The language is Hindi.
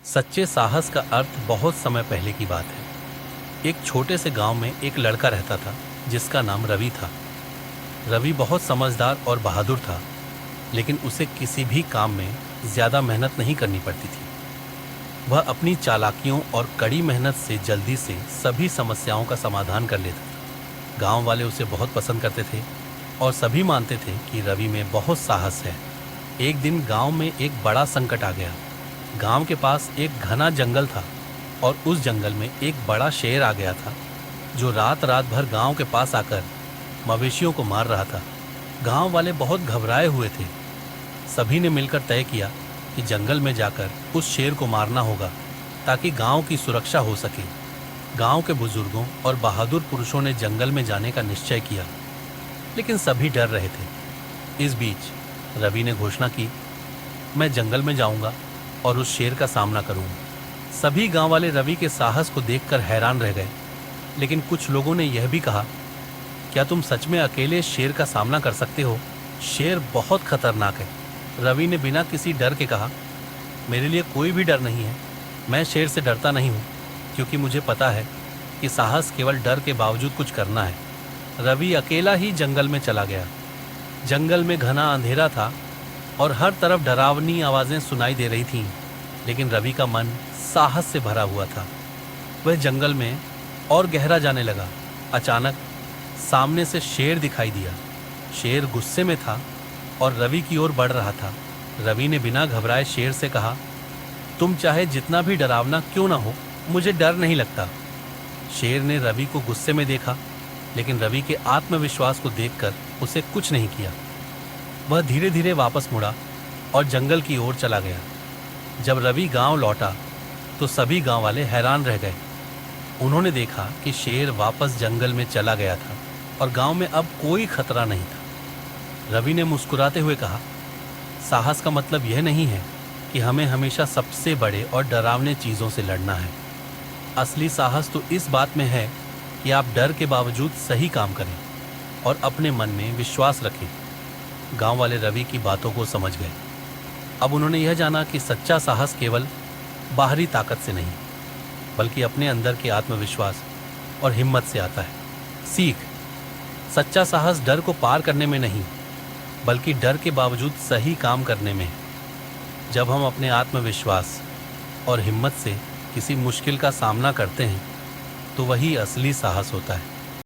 सच्चे साहस का अर्थ बहुत समय पहले की बात है। एक छोटे से गांव में एक लड़का रहता था जिसका नाम रवि था। रवि बहुत समझदार और बहादुर था, लेकिन उसे किसी भी काम में ज्यादा मेहनत नहीं करनी पड़ती थी। वह अपनी चालाकियों और कड़ी मेहनत से जल्दी से सभी समस्याओं का समाधान कर लेता था। गांव वाले उसे बहुत पसंद करते थे और सभी मानते थे कि रवि में बहुत साहस है। एक दिन गांव में एक बड़ा संकट आ गया। गांव के पास एक घना जंगल था और उस जंगल में एक बड़ा शेर आ गया था जो रात रात भर गांव के पास आकर मवेशियों को मार रहा था। गांव वाले बहुत घबराए हुए थे। सभी ने मिलकर तय किया कि जंगल में जाकर उस शेर को मारना होगा ताकि गांव की सुरक्षा हो सके। गांव के बुजुर्गों और बहादुर पुरुषों ने जंगल में जाने का निश्चय किया, लेकिन सभी डर रहे थे। इस बीच रवि ने घोषणा की, मैं जंगल में जाऊंगा और उस शेर का सामना करूंगा। सभी गांव वाले रवि के साहस को देखकर हैरान रह गए, लेकिन कुछ लोगों ने यह भी कहा, क्या तुम सच में अकेले शेर का सामना कर सकते हो? शेर बहुत खतरनाक है। रवि ने बिना किसी डर के कहा, मेरे लिए कोई भी डर नहीं है। मैं शेर से डरता नहीं हूँ, क्योंकि मुझे पता है कि साहस केवल डर के बावजूद कुछ करना है। रवि अकेला ही जंगल में चला गया। जंगल में घना अंधेरा था और हर तरफ डरावनी आवाजें सुनाई दे रही थीं, लेकिन रवि का मन साहस से भरा हुआ था। वह जंगल में और गहरा जाने लगा। अचानक सामने से शेर दिखाई दिया। शेर गुस्से में था और रवि की ओर बढ़ रहा था। रवि ने बिना घबराए शेर से कहा, तुम चाहे जितना भी डरावना क्यों ना हो, मुझे डर नहीं लगता। शेर ने रवि को गुस्से में देखा, लेकिन रवि के आत्मविश्वास को देखकर उसे कुछ नहीं किया। वह धीरे धीरे वापस मुड़ा और जंगल की ओर चला गया। जब रवि गांव लौटा तो सभी गांव वाले हैरान रह गए। उन्होंने देखा कि शेर वापस जंगल में चला गया था और गांव में अब कोई खतरा नहीं था। रवि ने मुस्कुराते हुए कहा, साहस का मतलब यह नहीं है कि हमें हमेशा सबसे बड़े और डरावने चीज़ों से लड़ना है। असली साहस तो इस बात में है कि आप डर के बावजूद सही काम करें और अपने मन में विश्वास रखें। गांव वाले रवि की बातों को समझ गए। अब उन्होंने यह जाना कि सच्चा साहस केवल बाहरी ताकत से नहीं, बल्कि अपने अंदर के आत्मविश्वास और हिम्मत से आता है। सीख, सच्चा साहस डर को पार करने में नहीं, बल्कि डर के बावजूद सही काम करने में है। जब हम अपने आत्मविश्वास और हिम्मत से किसी मुश्किल का सामना करते हैं, तो वही असली साहस होता है।